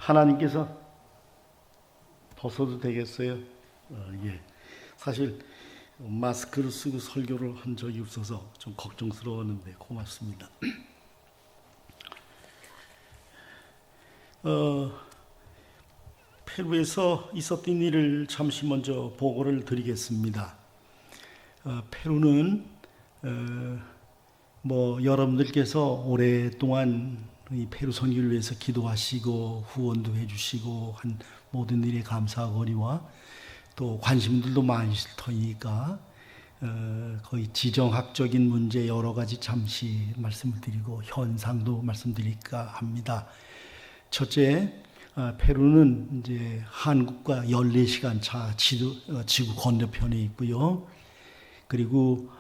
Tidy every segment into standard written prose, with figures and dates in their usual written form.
하나님께서 벗어도 되겠어요? 예. 사실 마스크를 쓰고 설교를 한 적이 없어서 좀 걱정스러웠는데 고맙습니다. 페루에서 있었던 일을 잠시 먼저 보고를 드리겠습니다. 페루는 여러분들께서 오랫동안 이 페루 선교를 위해서 기도하시고 후원도 해주시고 한 모든 일에 감사하거니와 또 관심들도 많으실 터이니까 거의 지정학적인 문제 여러 가지 잠시 말씀을 드리고 현상도 말씀드릴까 합니다. 첫째, 페루는 이제 한국과 14시간 차 지구 건너편에 있고요. 그리고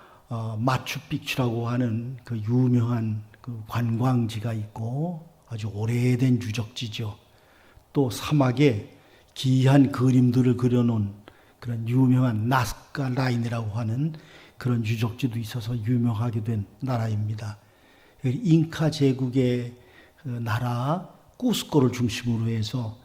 마추픽추라고 하는 그 유명한 그 관광지가 있고 아주 오래된 유적지죠. 또 사막에 기이한 그림들을 그려놓은 그런 유명한 나스카 라인이라고 하는 그런 유적지도 있어서 유명하게 된 나라입니다. 잉카 제국의 그 나라 쿠스코를 중심으로 해서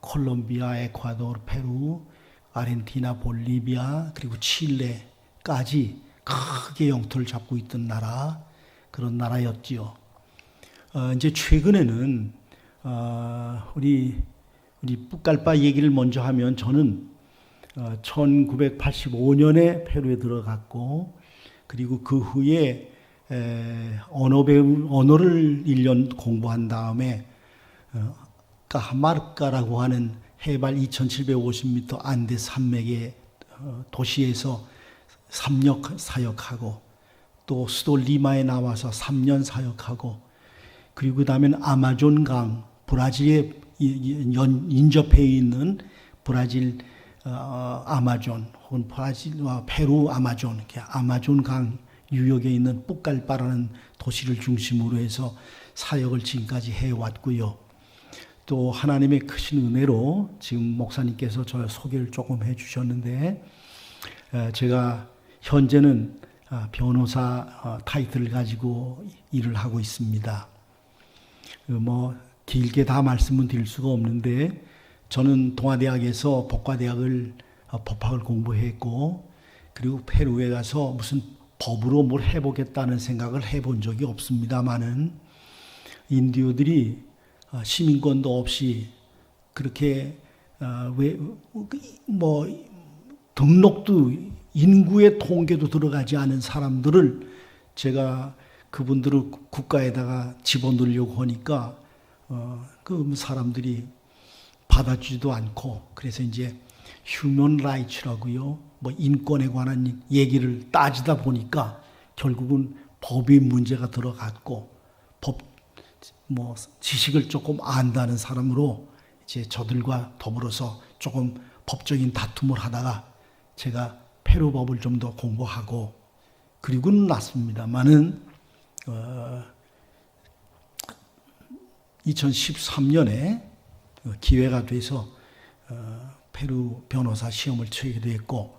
콜롬비아, 에콰도르, 페루, 아르헨티나, 볼리비아 그리고 칠레까지 크게 영토를 잡고 있던 나라, 그런 나라였지요. 이제 최근에는 우리 뿌깔빠 얘기를 먼저 하면 저는 1985년에 페루에 들어갔고 그리고 그 후에 언어를 1년 공부한 다음에 까하마르카라고 하는 해발 2750m 안데 산맥의 도시에서 3년 사역하고 또 수도 리마에 나와서 3년 사역하고 그리고 그 다음엔 아마존강, 브라질에 인접해 있는 브라질 아마존 혹은 브라질과 페루 아마존, 아마존강 유역에 있는 뿌깔빠라는 도시를 중심으로 해서 사역을 지금까지 해왔고요. 또 하나님의 크신 은혜로 지금 목사님께서 저 소개를 조금 해주셨는데 제가 현재는 변호사 타이틀을 가지고 일을 하고 있습니다. 길게 다 말씀은 드릴 수가 없는데 저는 동아대학에서 법학을 공부했고 그리고 페루에 가서 무슨 법으로 뭘 해보겠다는 생각을 해본 적이 없습니다만은 인디오들이 시민권도 없이 그렇게 등록도 인구의 통계도 들어가지 않은 사람들을 제가 그분들을 국가에다가 집어넣으려고 하니까 그 사람들이 받아주지도 않고 그래서 이제 휴먼 라이츠라고요. 인권에 관한 얘기를 따지다 보니까 결국은 법이 문제가 들어갔고 지식을 조금 안다는 사람으로 이제 저들과 더불어서 조금 법적인 다툼을 하다가 제가 페루 법을 좀 더 공부하고 그리고는 났습니다만은 2013년에 기회가 돼서 페루 변호사 시험을 치게 됐고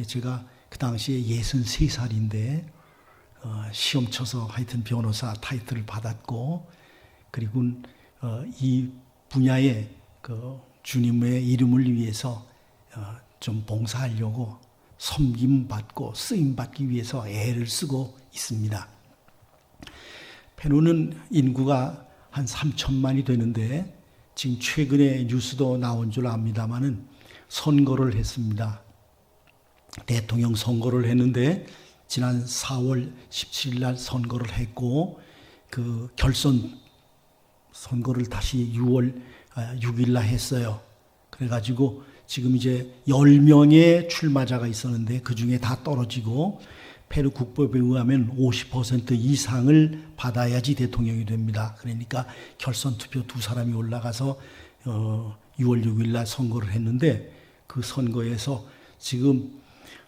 제가 그 당시에 63살인데 시험 쳐서 하여튼 변호사 타이틀을 받았고 그리고 이 분야에 그 주님의 이름을 위해서 좀 봉사하려고 섬김받고 쓰임받기 위해서 애를 쓰고 있습니다. 페루는 인구가 한 3천만이 되는데 지금 최근에 뉴스도 나온 줄 압니다마는 선거를 했습니다. 대통령 선거를 했는데 지난 4월 17일 날 선거를 했고 그 결선 선거를 다시 6월 6일 날 했어요. 그래가지고 지금 이제 10명의 출마자가 있었는데 그 중에 다 떨어지고 페루 국법에 의하면 50% 이상을 받아야지 대통령이 됩니다. 그러니까 결선 투표 두 사람이 올라가서 6월 6일 날 선거를 했는데 그 선거에서 지금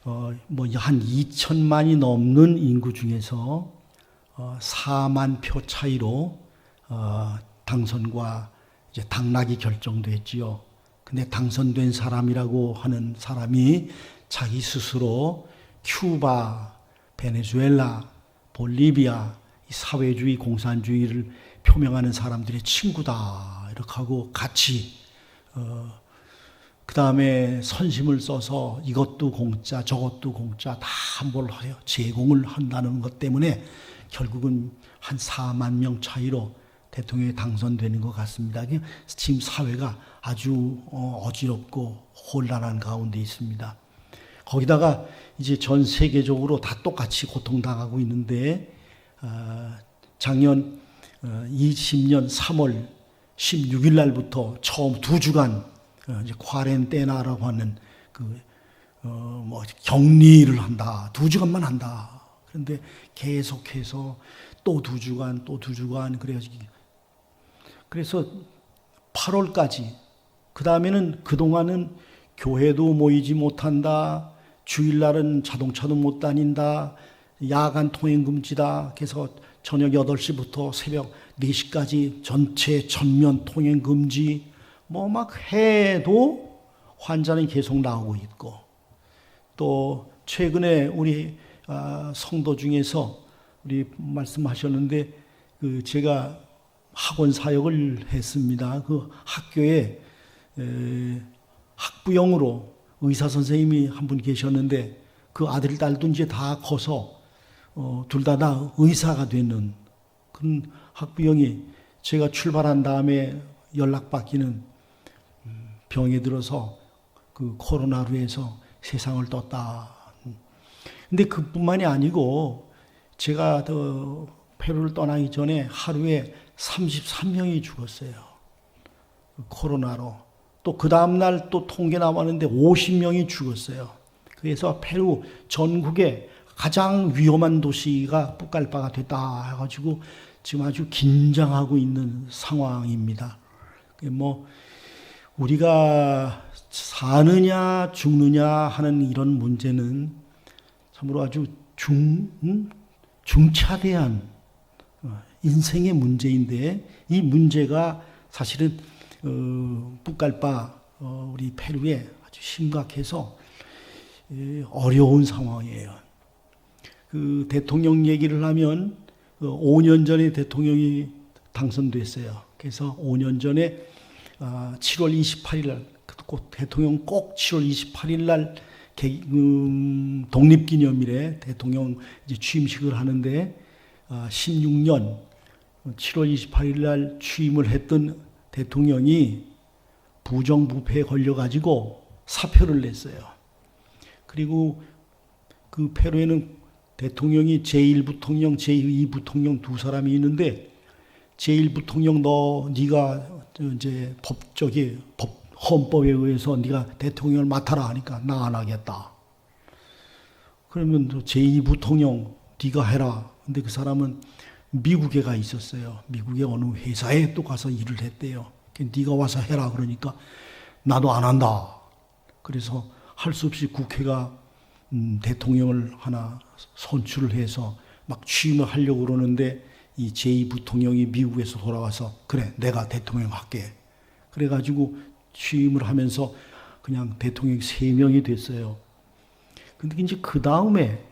한 2천만이 넘는 인구 중에서 4만 표 차이로 당선과 이제 당락이 결정됐지요. 근데 당선된 사람이라고 하는 사람이 자기 스스로 큐바, 베네수엘라, 볼리비아 이 사회주의 공산주의를 표명하는 사람들의 친구다 이렇게 하고 같이 그 다음에 선심을 써서 이것도 공짜 저것도 공짜 다 뭘 제공을 한다는 것 때문에 결국은 한 4만 명 차이로 대통령이 당선되는 것 같습니다. 지금 사회가 아주 어지럽고 혼란한 가운데 있습니다. 거기다가 이제 전 세계적으로 다 똑같이 고통당하고 있는데 작년 20년 3월 16일 날부터 처음 2주간 이제 쿼렌테나라고 하는 뭐 격리를 한다. 2주간만 한다. 그런데 계속해서 또 2주간 또 2주간 그래서 8월까지 그 다음에는 그동안은 교회도 모이지 못한다. 주일날은 자동차도 못 다닌다. 야간 통행 금지다. 그래서 저녁 8시부터 새벽 4시까지 전체 전면 통행 금지. 뭐 막 해도 환자는 계속 나오고 있고, 또 최근에 우리 성도 중에서 우리 말씀하셨는데 제가 학원 사역을 했습니다. 그 학교에 학부형으로 의사 선생님이 한 분 계셨는데 그 아들 딸도 이제 다 커서 둘 다 의사가 되는 그런 학부형이 제가 출발한 다음에 연락받기는 병에 들어서 그 코로나로 해서 세상을 떴다. 근데 그뿐만이 아니고 제가 페루를 떠나기 전에 하루에 33명이 죽었어요. 코로나로. 또 그 다음날 또 통계 나왔는데 50명이 죽었어요. 그래서 페루 전국에 가장 위험한 도시가 뿌깔빠가 됐다 해가지고 지금 아주 긴장하고 있는 상황입니다. 뭐 우리가 사느냐 죽느냐 하는 이런 문제는 참으로 아주 중차대한 인생의 문제인데 이 문제가 사실은 뿌깔빠 우리 페루에 아주 심각해서 어려운 상황이에요. 그 대통령 얘기를 하면 5년 전에 대통령이 당선됐어요. 그래서 5년 전에 7월 28일 날 대통령 꼭 7월 28일 날 독립기념일에 대통령 이제 취임식을 하는데 16년 7월 28일 날 취임을 했던 대통령이 부정부패에 걸려가지고 사표를 냈어요. 그리고 그 페루에는 대통령이 제1부통령, 제2부통령 두 사람이 있는데 제1부통령 네가 이제 헌법에 의해서 네가 대통령을 맡아라 하니까 나 안 하겠다. 그러면 제2부통령 네가 해라. 근데 그 사람은 미국에 가 있었어요. 미국의 어느 회사에 또 가서 일을 했대요. 네가 와서 해라 그러니까 나도 안 한다. 그래서 할 수 없이 국회가 대통령을 하나 선출을 해서 막 취임을 하려고 그러는데 이 제2부통령이 미국에서 돌아와서 그래 내가 대통령 할게. 그래가지고 취임을 하면서 그냥 대통령이 3명이 됐어요. 근데 이제 그 다음에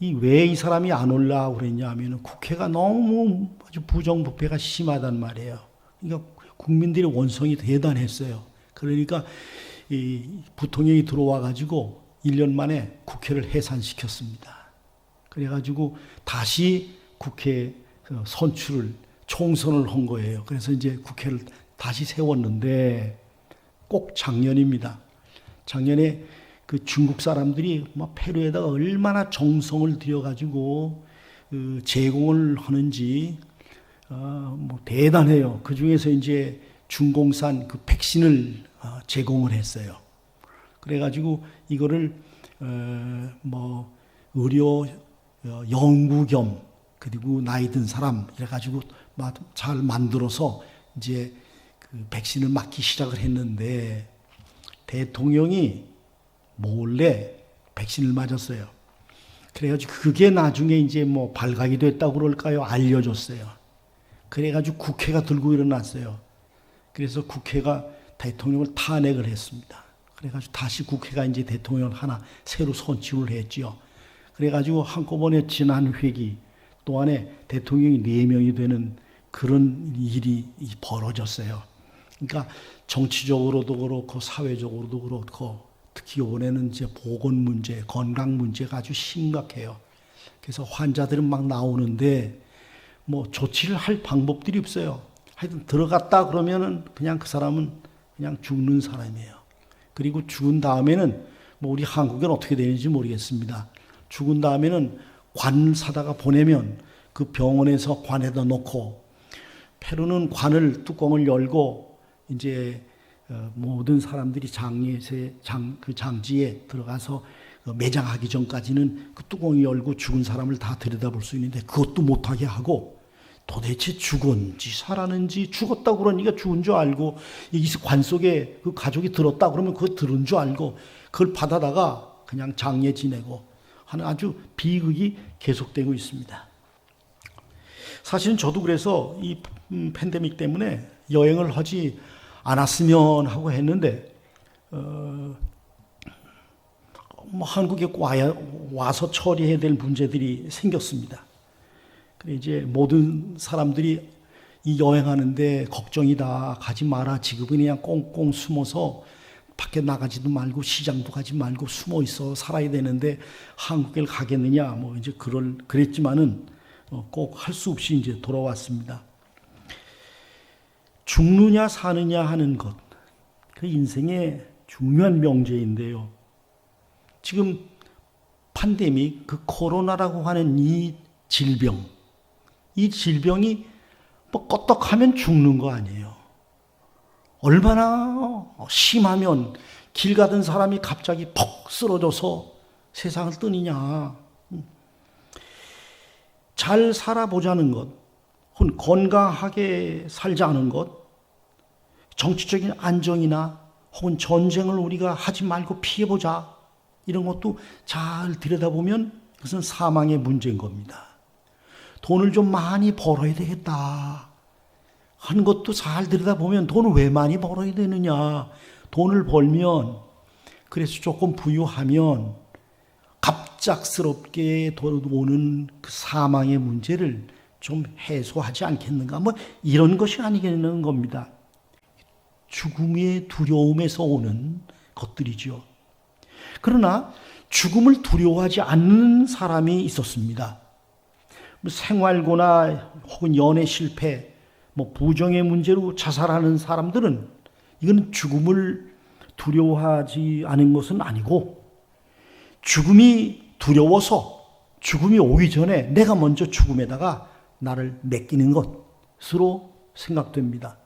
왜 이 사람이 안 올라오고 그랬냐 하면 국회가 너무 아주 부정부패가 심하단 말이에요. 그러니까 국민들의 원성이 대단했어요. 그러니까 이 부통령이 들어와 가지고 1년 만에 국회를 해산시켰습니다. 그래가지고 다시 국회 선출을 총선을 한 거예요. 그래서 이제 국회를 다시 세웠는데 꼭 작년입니다. 작년에 그 중국 사람들이 막 페루에다가 얼마나 정성을 들여가지고 제공을 하는지 뭐 대단해요. 그 중에서 이제 중공산 그 백신을 제공을 했어요. 그래가지고 이거를 뭐 의료 연구 겸 그리고 나이 든 사람 이래가지고 잘 만들어서 이제 그 백신을 맞기 시작을 했는데 대통령이 몰래 백신을 맞았어요. 그래가지고 그게 나중에 이제 뭐 발각이 됐다고 그럴까요? 알려줬어요. 그래가지고 국회가 들고 일어났어요. 그래서 국회가 대통령을 탄핵을 했습니다. 그래가지고 다시 국회가 이제 대통령을 하나 새로 선출을 했지요. 그래가지고 한꺼번에 지난 회기 동안에 대통령이 4명이 되는 그런 일이 벌어졌어요. 그러니까 정치적으로도 그렇고 사회적으로도 그렇고 특히 이번에는 이제 보건 문제, 건강 문제가 아주 심각해요. 그래서 환자들은 막 나오는데 뭐 조치를 할 방법들이 없어요. 하여튼 들어갔다 그러면은 그냥 그 사람은 그냥 죽는 사람이에요. 그리고 죽은 다음에는 뭐 우리 한국은 어떻게 되는지 모르겠습니다. 죽은 다음에는 관 사다가 보내면 그 병원에서 관에다 놓고, 페루는 관을 뚜껑을 열고 이제 모든 사람들이 장지에 들어가서 매장하기 전까지는 그 뚜껑을 열고 죽은 사람을 다 들여다볼 수 있는데 그것도 못하게 하고, 도대체 죽었는지 살았는지, 죽었다고 그러니까 죽은 줄 알고, 이 관 속에 그 가족이 들었다 그러면 그거 들은 줄 알고 그걸 받아다가 그냥 장례 지내고 하는 아주 비극이 계속되고 있습니다. 사실은 저도 그래서 이 팬데믹 때문에 여행을 하지 않았으면 하고 했는데 뭐 한국에 와서 처리해야 될 문제들이 생겼습니다. 그래 이제 모든 사람들이 이 여행하는데 걱정이다, 가지 마라, 지금은 그냥 꽁꽁 숨어서 밖에 나가지도 말고 시장도 가지 말고 숨어 있어 살아야 되는데 한국에 가겠느냐, 뭐 이제 그랬지만은 꼭 할 수 없이 이제 돌아왔습니다. 죽느냐 사느냐 하는 것, 그 인생의 중요한 명제인데요. 지금 팬데믹, 그 코로나라고 하는 이 질병이 뭐 껐떡하면 죽는 거 아니에요. 얼마나 심하면 길 가던 사람이 갑자기 퍽 쓰러져서 세상을 떠니냐. 잘 살아보자는 것, 혹은 건강하게 살자는 것, 정치적인 안정이나 혹은 전쟁을 우리가 하지 말고 피해보자, 이런 것도 잘 들여다보면 그것은 사망의 문제인 겁니다. 돈을 좀 많이 벌어야 되겠다 하는 것도 잘 들여다보면 돈을 왜 많이 벌어야 되느냐. 돈을 벌면, 그래서 조금 부유하면 갑작스럽게 오는 그 사망의 문제를 좀 해소하지 않겠는가. 뭐 이런 것이 아니겠는 겁니다. 죽음의 두려움에서 오는 것들이죠. 그러나 죽음을 두려워하지 않는 사람이 있었습니다. 생활고나 혹은 연애 실패, 뭐 부정의 문제로 자살하는 사람들은 이건 죽음을 두려워하지 않은 것은 아니고, 죽음이 두려워서 죽음이 오기 전에 내가 먼저 죽음에다가 나를 맡기는 것으로 생각됩니다.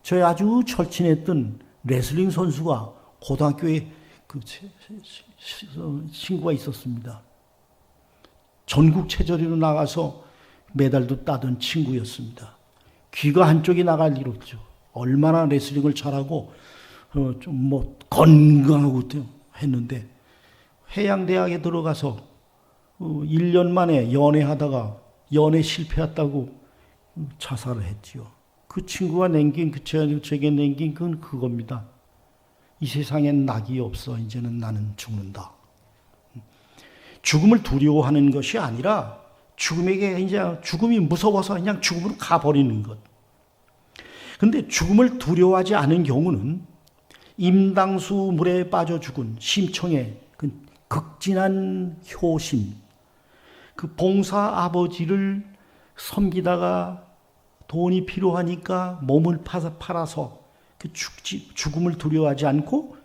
저희 아주 절친했던 레슬링 선수가 고등학교에 그 친구가 있었습니다. 전국체전으로 나가서 메달도 따던 친구였습니다. 귀가 한쪽이 나갈 일 없죠. 얼마나 레슬링을 잘하고 좀 뭐 건강하고 했는데, 해양대학에 들어가서 1년 만에 연애하다가 연애 실패했다고 자살을 했지요. 그 친구가 제게 남긴 건 그겁니다. 이 세상엔 낙이 없어. 이제는 나는 죽는다. 죽음을 두려워하는 것이 아니라 죽음에게 이제 죽음이 무서워서 그냥 죽음으로 가버리는 것. 근데 죽음을 두려워하지 않은 경우는 임당수 물에 빠져 죽은 심청의 그 극진한 효심, 그 봉사 아버지를 섬기다가 돈이 필요하니까 몸을 팔아서 그 죽음을 두려워하지 않고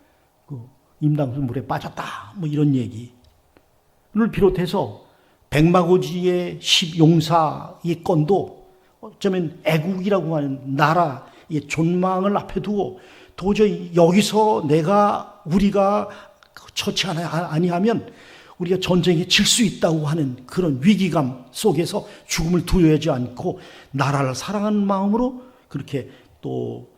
그 임당수 물에 빠졌다. 뭐 이런 얘기를 비롯해서 백마고지의 10용사의 건도 어쩌면 애국이라고 하는 나라의 존망을 앞에 두고 도저히 여기서 우리가 처치 아니하면 우리가 전쟁에 질 수 있다고 하는 그런 위기감 속에서 죽음을 두려워하지 않고 나라를 사랑하는 마음으로 그렇게 또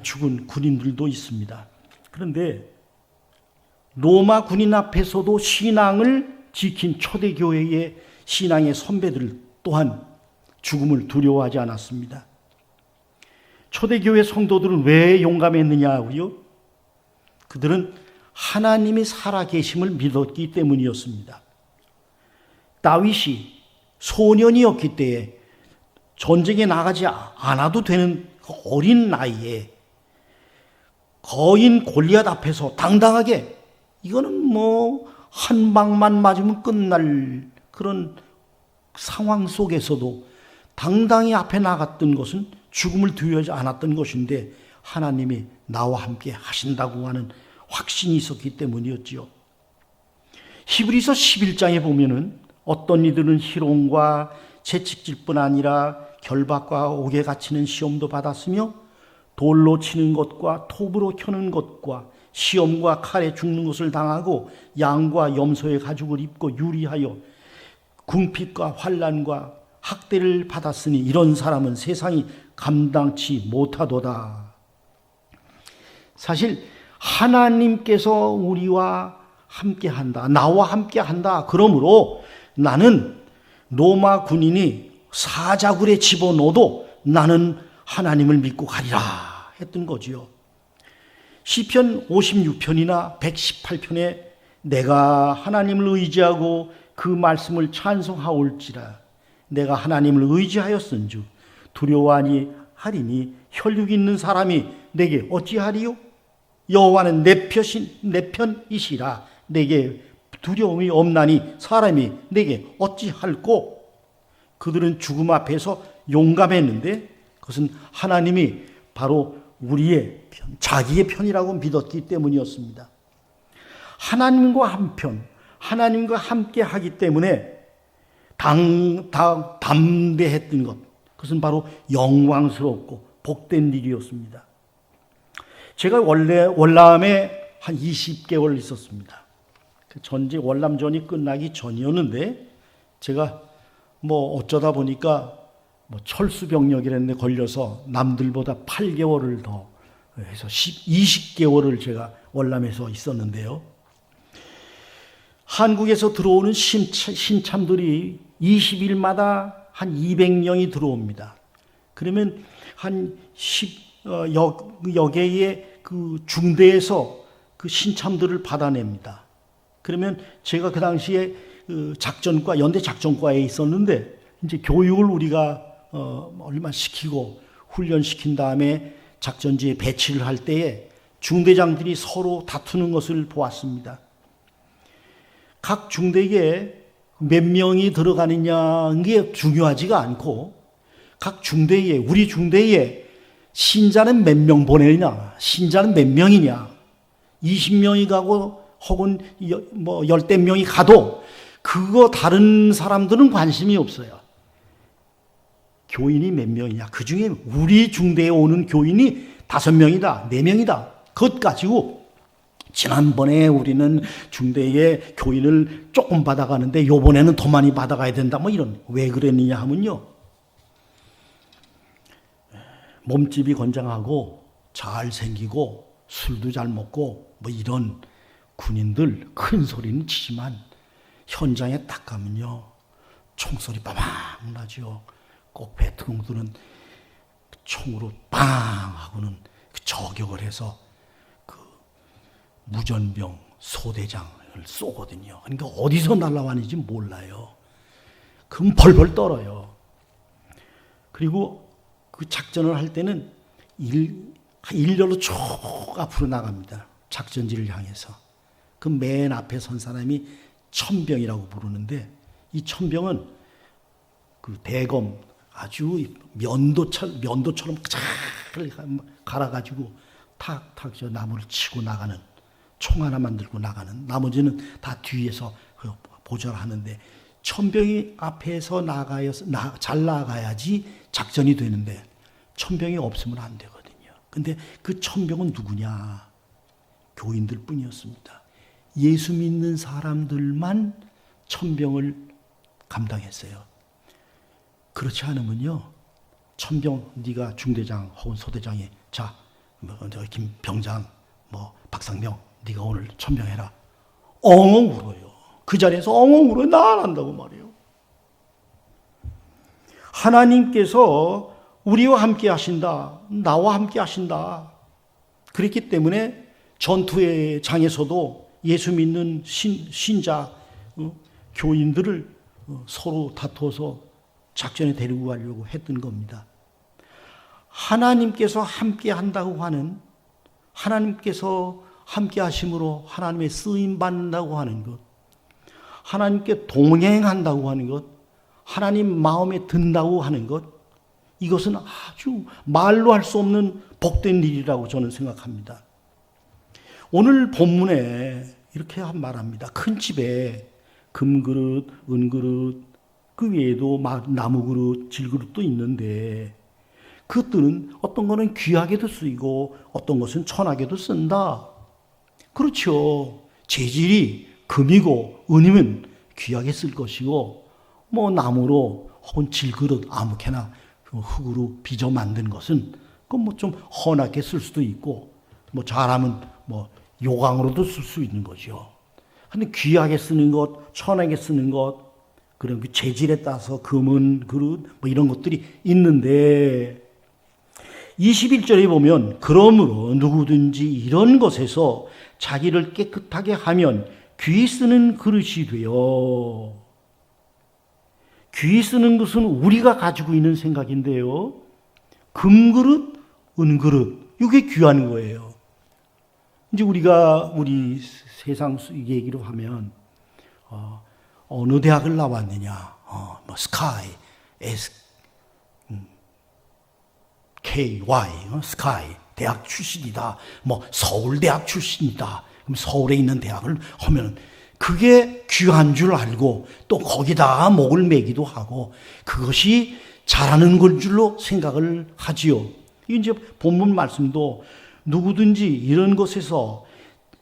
죽은 군인들도 있습니다. 그런데 로마 군인 앞에서도 신앙을 지킨 초대교회의 신앙의 선배들 또한 죽음을 두려워하지 않았습니다. 초대교회 성도들은 왜 용감했느냐고요? 그들은 하나님이 살아계심을 믿었기 때문이었습니다. 다윗이 소년이었기 때에 전쟁에 나가지 않아도 되는 어린 나이에 거인 골리앗 앞에서 당당하게, 이거는 뭐 한 방만 맞으면 끝날 그런 상황 속에서도 당당히 앞에 나갔던 것은 죽음을 두려워하지 않았던 것인데, 하나님이 나와 함께 하신다고 하는 확신이 있었기 때문이었지요. 히브리서 11장에 보면은 어떤 이들은 희롱과 채찍질뿐 아니라 결박과 옥에 갇히는 시험도 받았으며 돌로 치는 것과 톱으로 켜는 것과 시험과 칼에 죽는 것을 당하고 양과 염소의 가죽을 입고 유리하여 궁핍과 환난과 학대를 받았으니 이런 사람은 세상이 감당치 못하도다. 사실 하나님께서 우리와 함께한다, 나와 함께한다. 그러므로 나는 로마 군인이 사자굴에 집어넣어도 나는 하나님을 믿고 가리라 했던 거지요. 시편 56편이나 118편에 내가 하나님을 의지하고 그 말씀을 찬송하올지라, 내가 하나님을 의지하였은즉 두려워하니 하리니 혈육 있는 사람이 내게 어찌하리요? 여호와는 내 편이시라, 내게 두려움이 없나니 사람이 내게 어찌할꼬? 그들은 죽음 앞에서 용감했는데 그것은 하나님이 바로 우리의 편, 자기의 편이라고 믿었기 때문이었습니다. 하나님과 한편, 하나님과 함께 하기 때문에 담대했던 것, 그것은 바로 영광스럽고 복된 일이었습니다. 제가 원래 월남에 한 20개월 있었습니다. 전지 월남전이 끝나기 전이었는데 제가 뭐 어쩌다 보니까 철수병력이라는 데 걸려서 남들보다 8개월을 더 해서 20개월을 제가 월남에서 있었는데요. 한국에서 들어오는 신참들이 20일마다 한 200명이 들어옵니다. 그러면 한 10여 개의 그 중대에서 그 신참들을 받아냅니다. 그러면 제가 그 당시에 작전과, 연대 작전과에 있었는데 이제 교육을 우리가 얼마 시키고 훈련시킨 다음에 작전지에 배치를 할 때에 중대장들이 서로 다투는 것을 보았습니다. 각 중대에 몇 명이 들어가느냐 게 중요하지가 않고 각 중대에, 우리 중대에 신자는 몇 명 보내느냐, 신자는 몇 명이냐, 20명이 가고 혹은 뭐 10명이 가도 그거 다른 사람들은 관심이 없어요. 교인이 몇 명이냐, 그 중에 우리 중대에 오는 교인이 5명이다, 4명이다, 그것 가지고 지난번에 우리는 중대에 교인을 조금 받아가는데 요번에는 더 많이 받아가야 된다, 뭐 이런. 왜 그랬느냐 하면요, 몸집이 건장하고 잘생기고 술도 잘 먹고 뭐 이런 군인들 큰 소리는 치지만 현장에 딱 가면요 총소리 빠방 나죠. 꼭 베트공들은 총으로 빵 하고는 저격을 해서 그 무전병 소대장을 쏘거든요. 그러니까 어디서 날아왔는지 몰라요. 그럼 벌벌 떨어요. 그리고 그 작전을 할 때는 일렬로 쭉 앞으로 나갑니다. 작전지를 향해서. 그 맨 앞에 선 사람이 천병이라고 부르는데, 이 천병은 그 대검 아주 면도처럼 잘 갈아가지고 탁탁 저 나무를 치고 나가는, 총 하나만 들고 나가는, 나머지는 다 뒤에서 보좌하는데, 천병이 앞에서 잘 나가야지 작전이 되는데 천병이 없으면 안 되거든요. 근데 그 천병은 누구냐? 교인들 뿐이었습니다. 예수 믿는 사람들만 천병을 감당했어요. 그렇지 않으면요, 천병 네가 중대장 혹은 소대장이 자, 김 병장, 박상명 네가 오늘 천병해라. 엉엉 울어요. 그 자리에서 엉엉 울어요. 나 안 한다고 말이에요. 하나님께서 우리와 함께 하신다. 나와 함께 하신다. 그렇기 때문에 전투의 장에서도 예수 믿는 신자 교인들을 서로 다투어서 작전에 데리고 가려고 했던 겁니다. 하나님께서 함께 한다고 하는, 하나님께서 함께 하심으로 하나님의 쓰임 받는다고 하는 것, 하나님께 동행한다고 하는 것, 하나님 마음에 든다고 하는 것, 이것은 아주 말로 할 수 없는 복된 일이라고 저는 생각합니다. 오늘 본문에 이렇게 말합니다. 큰 집에 금그릇, 은그릇, 그 외에도 나무그릇, 질그릇도 있는데 그것들은 어떤 거는 귀하게도 쓰이고 어떤 것은 천하게도 쓴다. 그렇죠. 재질이 금이고 은이면 귀하게 쓸 것이고 뭐 나무로 혹은 질그릇 아무렇게나 흙으로 빚어 만든 것은 그건 뭐 좀 헌하게 쓸 수도 있고 뭐 잘하면 뭐 요강으로도 쓸 수 있는 거죠. 근데 귀하게 쓰는 것, 천하게 쓰는 것, 그런 그 재질에 따라서 금은 그릇 뭐 이런 것들이 있는데 21절에 보면 그러므로 누구든지 이런 것에서 자기를 깨끗하게 하면 귀 쓰는 그릇이 되어. 귀 쓰는 것은 우리가 가지고 있는 생각인데요. 금그릇, 은그릇 이게 귀한 거예요. 이제 우리가 우리 세상 얘기로 하면 어느 대학을 나왔느냐, 뭐 스카이, KY, 스카이 대학 출신이다. 뭐 서울대학 출신이다. 그럼 서울에 있는 대학을 하면 그게 귀한 줄 알고 또 거기다가 목을 매기도 하고 그것이 잘하는 걸 줄로 생각을 하지요. 이제 본문 말씀도 누구든지 이런 것에서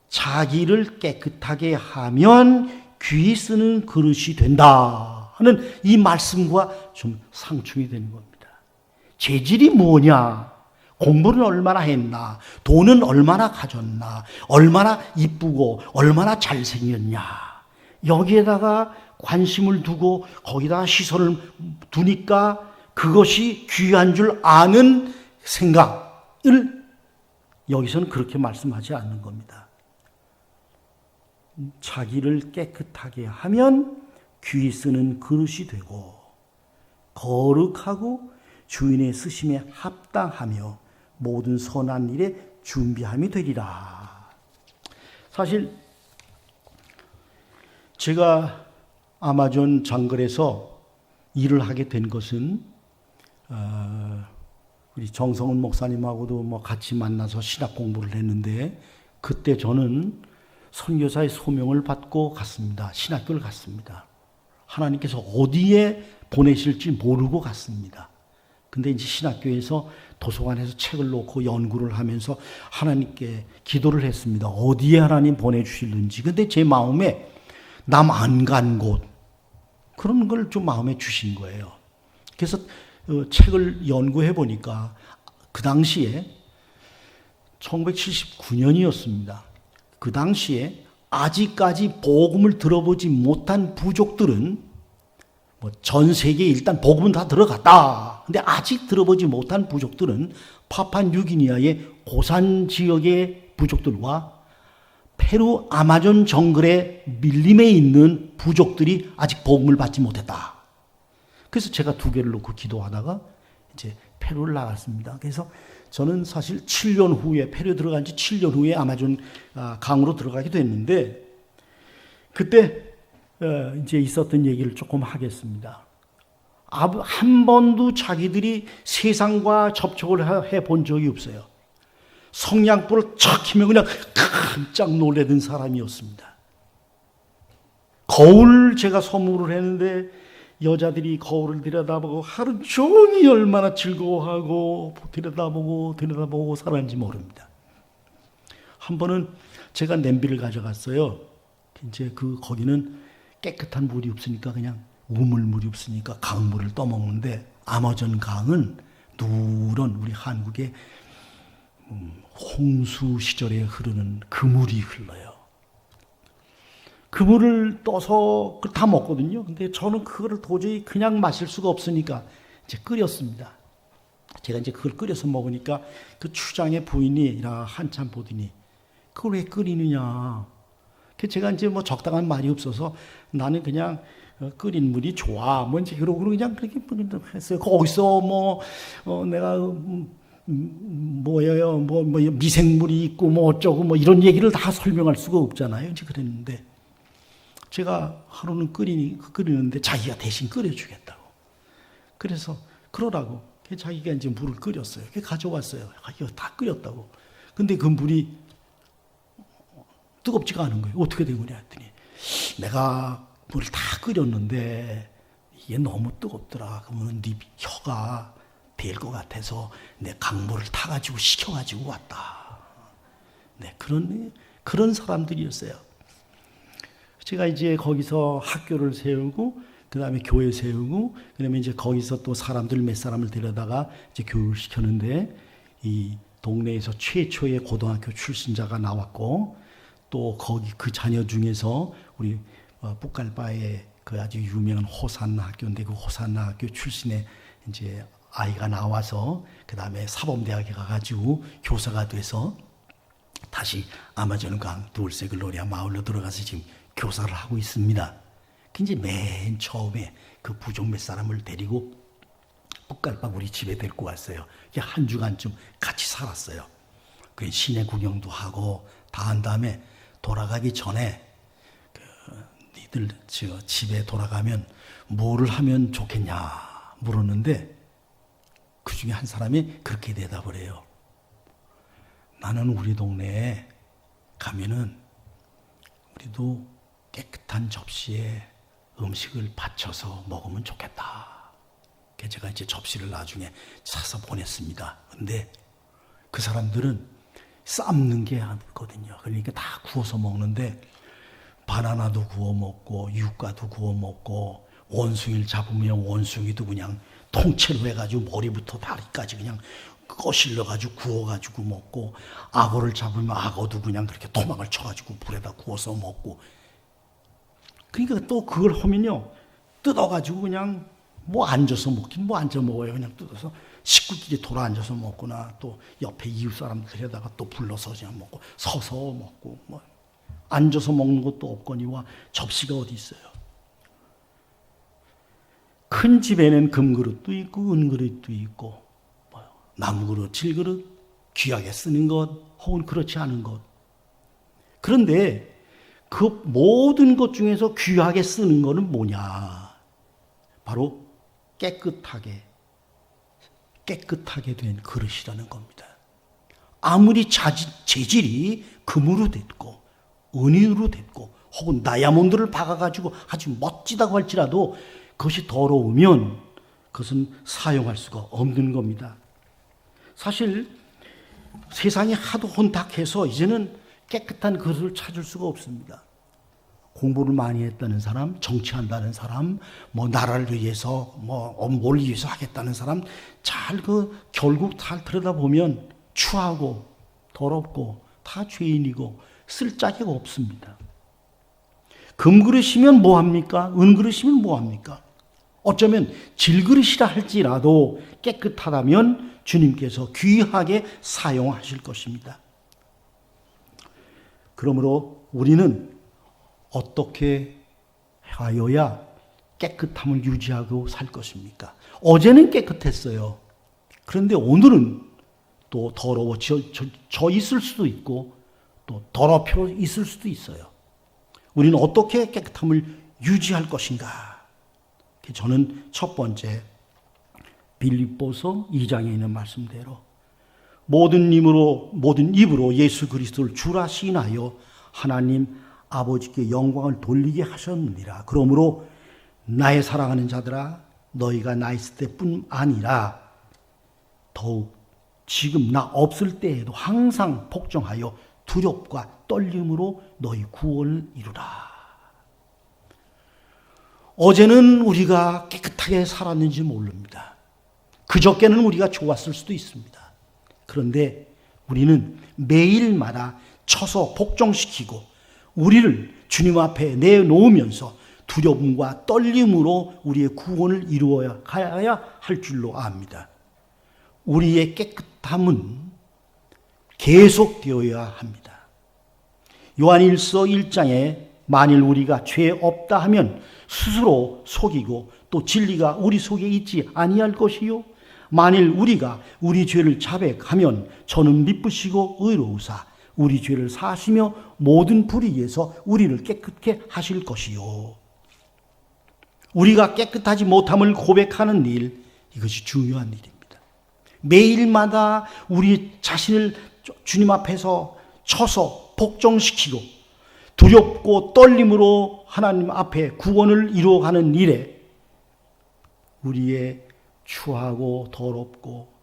자기를 깨끗하게 하면 귀 쓰는 그릇이 된다 하는 이 말씀과 좀 상충이 되는 겁니다. 재질이 뭐냐? 공부는 얼마나 했나? 돈은 얼마나 가졌나? 얼마나 이쁘고 얼마나 잘생겼냐? 여기에다가 관심을 두고 거기다 시선을 두니까 그것이 귀한 줄 아는 생각을 여기서는 그렇게 말씀하지 않는 겁니다. 자기를 깨끗하게 하면 귀 쓰는 그릇이 되고 거룩하고 주인의 쓰심에 합당하며 모든 선한 일에 준비함이 되리라. 사실 제가 아마존 장글에서 일을 하게 된 것은 우리 정성훈 목사님하고도 뭐 같이 만나서 신학 공부를 했는데 그때 저는 선교사의 소명을 받고 갔습니다. 신학교를 갔습니다. 하나님께서 어디에 보내실지 모르고 갔습니다. 근데 이제 신학교에서 도서관에서 책을 놓고 연구를 하면서 하나님께 기도를 했습니다. 어디에 하나님 보내주실는지. 근데 제 마음에 남 안 간 곳 그런 걸 좀 마음에 주신 거예요. 그래서 책을 연구해 보니까 그 당시에 1979년이었습니다. 그 당시에 아직까지 복음을 들어보지 못한 부족들은 뭐 전 세계에 일단 복음은 다 들어갔다. 근데 아직 들어보지 못한 부족들은 파푸아뉴기니아의 고산 지역의 부족들과 페루 아마존 정글의 밀림에 있는 부족들이 아직 복음을 받지 못했다. 그래서 제가 두 개를 놓고 기도하다가 이제 페루를 나갔습니다. 그래서 저는 사실 7년 후에 페루에 들어간 지 7년 후에 아마존 강으로 들어가게 됐는데 그때 이제 있었던 얘기를 조금 하겠습니다. 한 번도 자기들이 세상과 접촉을 해본 적이 없어요. 성냥불을 척 키면 그냥 깜짝 놀라던 사람이었습니다. 거울 제가 선물을 했는데 여자들이 거울을 들여다보고 하루 종일 얼마나 즐거워하고 들여다보고 살았는지 모릅니다. 한 번은 제가 냄비를 가져갔어요. 이제 거기는 깨끗한 물이 없으니까 그냥 우물물이 없으니까 강물을 떠먹는데 아마존 강은 누런 우리 한국의 홍수 시절에 흐르는 그 물이 흘러요. 그 물을 떠서 다 먹거든요. 근데 저는 그거를 도저히 그냥 마실 수가 없으니까 이제 끓였습니다. 제가 이제 그걸 끓여서 먹으니까 그 추장의 부인이 한참 보더니 그걸 왜 끓이느냐. 제가 이제 뭐 적당한 말이 없어서 나는 그냥 끓인 물이 좋아. 뭐 이제 그러고 그냥 그렇게 했어요. 거기서 내가 뭐예요, 미생물이 있고 뭐 어쩌고 뭐 이런 얘기를 다 설명할 수가 없잖아요. 이제 그랬는데 제가 하루는 끓이는데 자기가 대신 끓여주겠다고. 그래서 그러라고. 자기가 이제 물을 끓였어요. 가져왔어요. 이거 다 끓였다고. 근데 그 물이 뜨겁지가 않은 거예요. 어떻게 된 거냐 했더니 내가 물을 다 끓였는데 이게 너무 뜨겁더라. 그러면 네 혀가 될 것 같아서 내 강물을 타가지고 식혀가지고 왔다. 네, 그런 사람들이었어요. 제가 이제 거기서 학교를 세우고, 그 다음에 교회 세우고, 그 다음에 이제 거기서 또 사람들 몇 사람을 데려다가 이제 교육을 시켰는데, 이 동네에서 최초의 고등학교 출신자가 나왔고, 또 거기 그 자녀 중에서 우리 북갈바의 그 아주 유명한 호산나 학교인데 그 호산나 학교 출신의 이제 아이가 나와서 그 다음에 사범대학에 가가지고 교사가 돼서 다시 아마존강 두얼세 글로리아 마을로 들어가서 지금 교사를 하고 있습니다. 그 이제 맨 처음에 그 부족 몇 사람을 데리고 북갈바 우리 집에 데리고 왔어요. 한 주간쯤 같이 살았어요. 그 시내 구경도 하고 다 한 다음에 돌아가기 전에 니들 집에 돌아가면 뭐를 하면 좋겠냐 물었는데 그 중에 한 사람이 그렇게 대답을 해요. 나는 우리 동네에 가면은 우리도 깨끗한 접시에 음식을 받쳐서 먹으면 좋겠다. 그래서 제가 이제 접시를 나중에 사서 보냈습니다. 근데 그 사람들은 삶는 게 아니거든요. 그러니까 다 구워서 먹는데 바나나도 구워 먹고 유과도 구워 먹고 원숭이를 잡으면 원숭이도 그냥 통째로 해가지고 머리부터 다리까지 그냥 거실러가지고 구워가지고 먹고 악어를 잡으면 악어도 그냥 그렇게 토막을 쳐가지고 불에다 구워서 먹고 그러니까 또 그걸 하면요 뜯어가지고 그냥 뭐 앉아서 먹긴 뭐 앉아 먹어요. 그냥 뜯어서 식구끼리 돌아 앉아서 먹거나 또 옆에 이웃 사람들에다가 또 불러서 그냥 먹고 서서 먹고 뭐 앉아서 먹는 것도 없거니와 접시가 어디 있어요. 큰 집에는 금그릇도 있고 은그릇도 있고 나무그릇, 질그릇, 귀하게 쓰는 것 혹은 그렇지 않은 것. 그런데 그 모든 것 중에서 귀하게 쓰는 것은 뭐냐? 바로 깨끗하게 된 그릇이라는 겁니다. 아무리 재질이 금으로 됐고 은으로 됐고 혹은 다이아몬드를 박아가지고 아주 멋지다고 할지라도 그것이 더러우면 그것은 사용할 수가 없는 겁니다. 사실 세상이 하도 혼탁해서 이제는 깨끗한 그릇을 찾을 수가 없습니다. 공부를 많이 했다는 사람, 정치한다는 사람, 뭐 나라를 위해서 뭘 위해서 하겠다는 사람 결국 잘 들여다보면 추하고 더럽고 다 죄인이고 쓸 자격 없습니다. 금그릇이면 뭐합니까? 은그릇이면 뭐합니까? 어쩌면 질그릇이라 할지라도 깨끗하다면 주님께서 귀하게 사용하실 것입니다. 그러므로 우리는 어떻게 하여야 깨끗함을 유지하고 살 것입니까? 어제는 깨끗했어요. 그런데 오늘은 또 더러워져 있을 수도 있고 또 더럽혀 있을 수도 있어요. 우리는 어떻게 깨끗함을 유지할 것인가? 저는 첫 번째 빌립보서 2장에 있는 말씀대로 모든 입으로 예수 그리스도를 주라 시인하여 하나님 아버지께 영광을 돌리게 하셨느니라. 그러므로 나의 사랑하는 자들아 너희가 나 있을 때뿐 아니라 더욱 지금 나 없을 때에도 항상 복종하여 두렵과 떨림으로 너희 구원을 이루라. 어제는 우리가 깨끗하게 살았는지 모릅니다. 그저께는 우리가 좋았을 수도 있습니다. 그런데 우리는 매일마다 쳐서 복종시키고 우리를 주님 앞에 내놓으면서 두려움과 떨림으로 우리의 구원을 이루어야 할 줄로 압니다. 우리의 깨끗함은 계속되어야 합니다. 요한일서 1장에 만일 우리가 죄 없다 하면 스스로 속이고 또 진리가 우리 속에 있지 아니할 것이요 만일 우리가 우리 죄를 자백하면 저는 미쁘시고 의로우사 우리 죄를 사시며 모든 불의에서 우리를 깨끗게 하실 것이요. 우리가 깨끗하지 못함을 고백하는 일, 이것이 중요한 일입니다. 매일마다 우리 자신을 주님 앞에서 쳐서 복종시키고 두렵고 떨림으로 하나님 앞에 구원을 이루어가는 일에 우리의 추하고 더럽고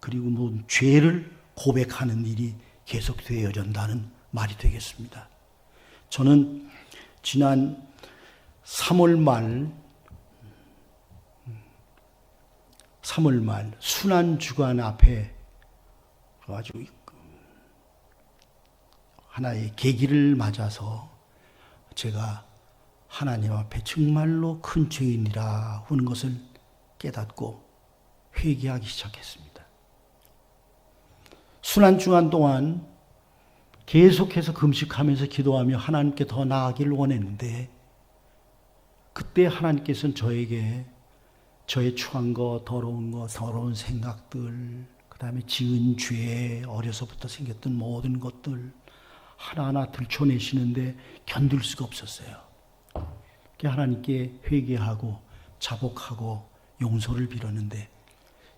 그리고 모든 죄를 고백하는 일이 계속되어야 한다는 말이 되겠습니다. 저는 지난 3월 말 순환주간 앞에 아주 하나의 계기를 맞아서 제가 하나님 앞에 정말로 큰 죄인이라 하는 것을 깨닫고 회개하기 시작했습니다. 순환주간 동안 계속해서 금식하면서 기도하며 하나님께 더 나아가기를 원했는데 그때 하나님께서는 저에게 저의 추한 거, 더러운 거, 더러운 생각들, 그 다음에 지은 죄, 어려서부터 생겼던 모든 것들 하나하나 들춰내시는데 견딜 수가 없었어요. 하나님께 회개하고 자복하고 용서를 빌었는데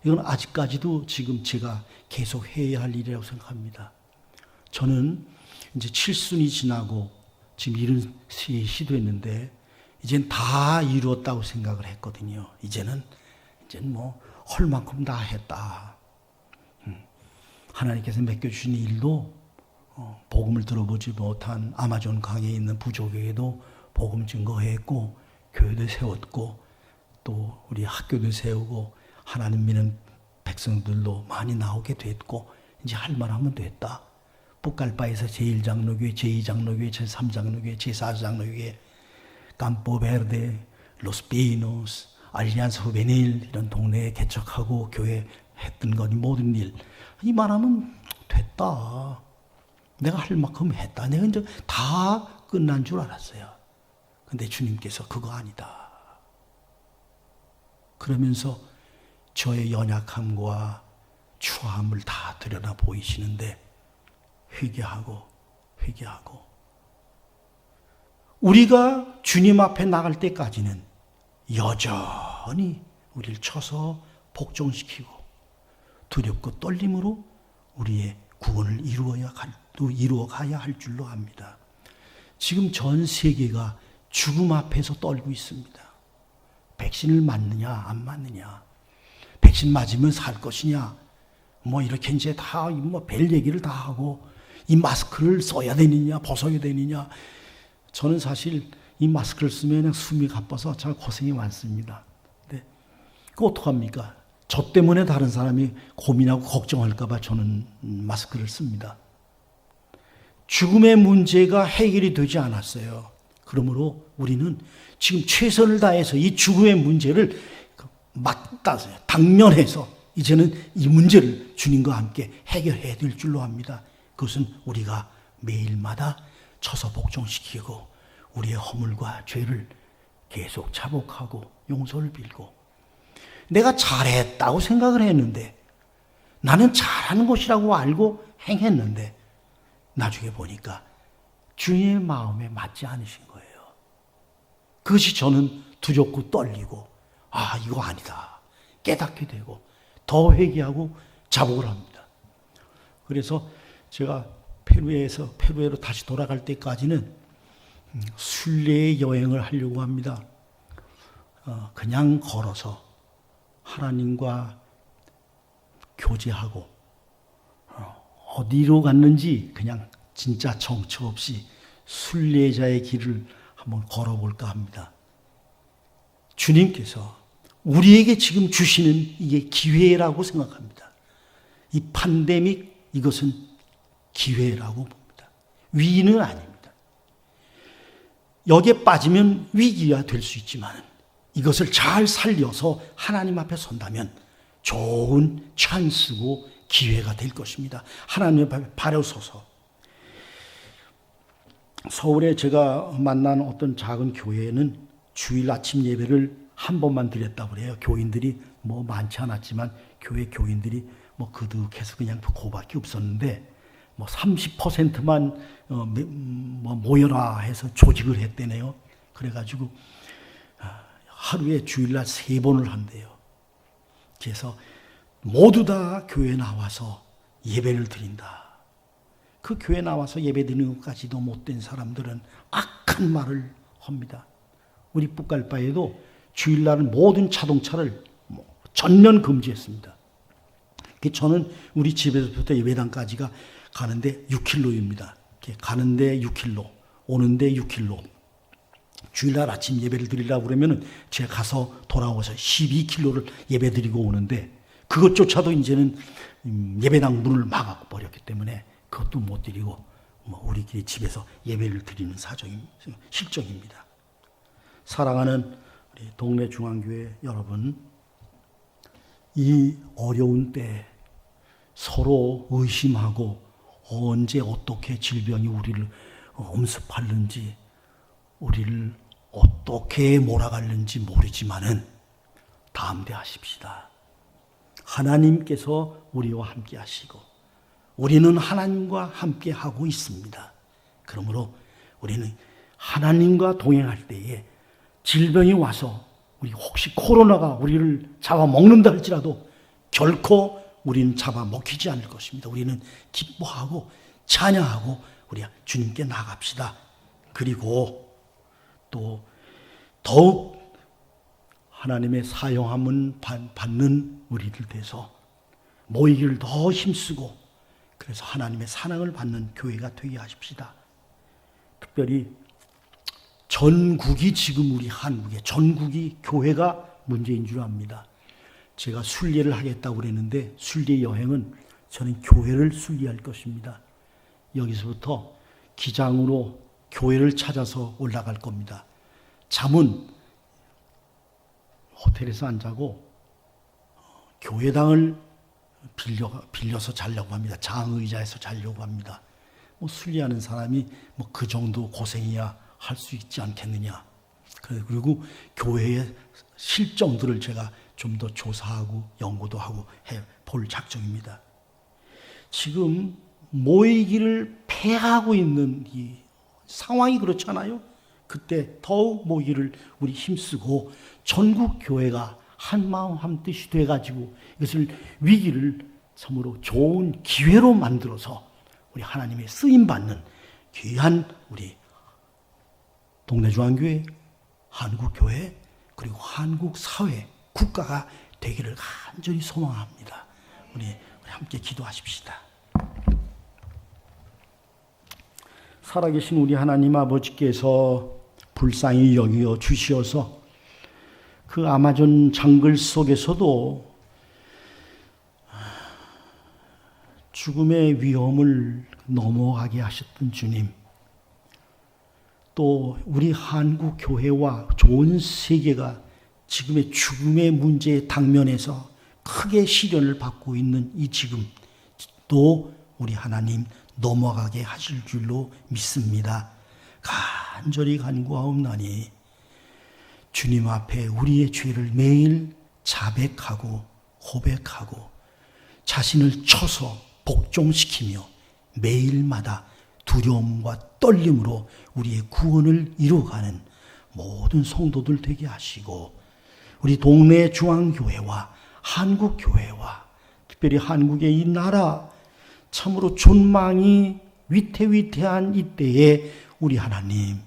이건 아직까지도 지금 제가 계속 해야 할 일이라고 생각합니다. 저는 이제 7순이 지나고 지금 73이 됐는데 이젠 다 이루었다고 생각을 했거든요. 이제는 뭐 할 만큼 다 했다. 하나님께서 맡겨주신 일도 복음을 들어보지 못한 아마존 강에 있는 부족에게도 복음 증거했고 교회도 세웠고 또 우리 학교도 세우고 하나님 믿는 백성들도 많이 나오게 됐고 이제 할 만하면 됐다. 북갈바에서 제1장로교회, 제2장로교회, 제3장로교회, 제4장로교회 campoverde, los pinos, 알리안스 후베닐 이런 동네에 개척하고 교회 했던 거니 모든 일 이만하면 됐다. 내가 할 만큼 했다. 내가 이제 다 끝난 줄 알았어요. 근데 주님께서 그거 아니다. 그러면서 저의 연약함과 추함을 다 드러나 보이시는데 회개하고 우리가 주님 앞에 나갈 때까지는 여전히 우리를 쳐서 복종시키고 두렵고 떨림으로 우리의 구원을 이루어가야 할 줄로 압니다. 지금 전 세계가 죽음 앞에서 떨고 있습니다. 백신을 맞느냐 안 맞느냐, 백신 맞으면 살 것이냐, 뭐 이렇게 이제 다 뭐 별 얘기를 다 하고 이 마스크를 써야 되느냐 벗어야 되느냐. 저는 사실 이 마스크를 쓰면 그냥 숨이 가빠서 참 고생이 많습니다. 근데 그 어떡합니까? 저 때문에 다른 사람이 고민하고 걱정할까 봐 저는 마스크를 씁니다. 죽음의 문제가 해결이 되지 않았어요. 그러므로 우리는 지금 최선을 다해서 이 죽음의 문제를 당면해서 이제는 이 문제를 주님과 함께 해결해야 될 줄로 압니다. 그것은 우리가 매일마다 쳐서 복종시키고 우리의 허물과 죄를 계속 자복하고 용서를 빌고 내가 잘했다고 생각을 했는데 나는 잘하는 것이라고 알고 행했는데 나중에 보니까 주님의 마음에 맞지 않으신 거예요. 그것이 저는 두렵고 떨리고 이거 아니다 깨닫게 되고 더 회개하고 자복을 합니다. 그래서 제가 페루에로 다시 돌아갈 때까지는 순례의 여행을 하려고 합니다. 그냥 걸어서 하나님과 교제하고 어디로 갔는지 그냥 진짜 정처 없이 순례자의 길을 한번 걸어볼까 합니다. 주님께서 우리에게 지금 주시는 이게 기회라고 생각합니다. 이 팬데믹 이것은 기회라고 봅니다. 위기는 아닙니다. 여기에 빠지면 위기가 될 수 있지만 이것을 잘 살려서 하나님 앞에 선다면 좋은 찬스고 기회가 될 것입니다. 하나님 앞에 발에 서서 서울에 제가 만난 어떤 작은 교회는 주일 아침 예배를 한 번만 드렸다고 그래요. 교인들이 뭐 많지 않았지만 교회 교인들이 뭐 그득해서 그냥 그거밖에 없었는데 뭐 30%만 뭐 모여라 해서 조직을 했대네요. 그래가지고 하루에 주일날 3번을 한대요. 그래서 모두 다 교회에 나와서 예배를 드린다. 그 교회 나와서 예배 드리는 것까지도 못된 사람들은 악한 말을 합니다. 우리 북갈바에도 주일날은 모든 자동차를 전면 금지했습니다. 저는 우리 집에서부터 예배당까지가 가는데 6km입니다. 가는데 6km, 오는데 6km. 주일날 아침 예배를 드리려고 그러면 제가 가서 돌아와서 12km를 예배 드리고 오는데 그것조차도 이제는 예배당 문을 막아버렸기 때문에 그것도 못 드리고 우리끼리 집에서 예배를 드리는 실정입니다. 사랑하는 우리 동네 중앙교회 여러분, 이 어려운 때 서로 의심하고 언제 어떻게 질병이 우리를 엄습하는지 우리를 어떻게 몰아가는지 모르지만은 담대하십시다. 하나님께서 우리와 함께 하시고 우리는 하나님과 함께 하고 있습니다. 그러므로 우리는 하나님과 동행할 때에 질병이 와서 우리 혹시 코로나가 우리를 잡아먹는다 할지라도 결코 우리는 잡아먹히지 않을 것입니다. 우리는 기뻐하고 찬양하고 우리 주님께 나갑시다. 그리고 또 더욱 하나님의 사용함은 받는 우리들 돼서 모이기를 더 힘쓰고 그래서 하나님의 사랑을 받는 교회가 되게 하십시다. 특별히 전국이 지금 우리 한국의 전국이 교회가 문제인 줄 압니다. 제가 순례를 하겠다고 그랬는데 순례 여행은 저는 교회를 순례할 것입니다. 여기서부터 기장으로 교회를 찾아서 올라갈 겁니다. 잠은 호텔에서 안 자고 교회당을 빌려서 자려고 합니다. 장의자에서 자려고 합니다. 순례하는 사람이 그 정도 고생이야 할 수 있지 않겠느냐. 그리고 교회의 실정들을 제가 좀 더 조사하고 연구도 하고 해볼 작정입니다. 지금 모이기를 폐하고 있는 이 상황이 그렇잖아요. 그때 더욱 모이기를 우리 힘쓰고 전국 교회가 한마음 한뜻이 돼가지고 이것을 위기를 참으로 좋은 기회로 만들어서 우리 하나님의 쓰임받는 귀한 우리 동네중앙교회, 한국교회, 그리고 한국사회, 국가가 되기를 간절히 소망합니다. 우리 함께 기도하십시다. 살아계신 우리 하나님 아버지께서 불쌍히 여겨 주시어서 그 아마존 정글 속에서도 죽음의 위험을 넘어가게 하셨던 주님, 또 우리 한국 교회와 전 세계가 지금의 죽음의 문제에 당면해서 크게 시련을 받고 있는 이 지금 또 우리 하나님 넘어가게 하실 줄로 믿습니다. 간절히 간구하옵나니 주님 앞에 우리의 죄를 매일 자백하고 고백하고 자신을 쳐서 복종시키며 매일마다 두려움과 떨림으로 우리의 구원을 이루어가는 모든 성도들 되게 하시고 우리 동네 중앙교회와 한국교회와 특별히 한국의 이 나라 참으로 존망이 위태위태한 이때에 우리 하나님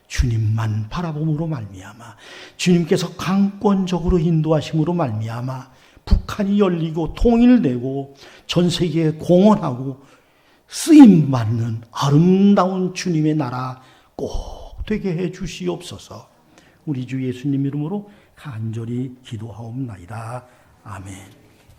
주님만 바라봄으로 말미암아 주님께서 강권적으로 인도하심으로 말미암아 북한이 열리고 통일되고 전 세계에 공헌하고 쓰임받는 아름다운 주님의 나라 꼭 되게 해 주시옵소서. 우리 주 예수님 이름으로 간절히 기도하옵나이다. 아멘.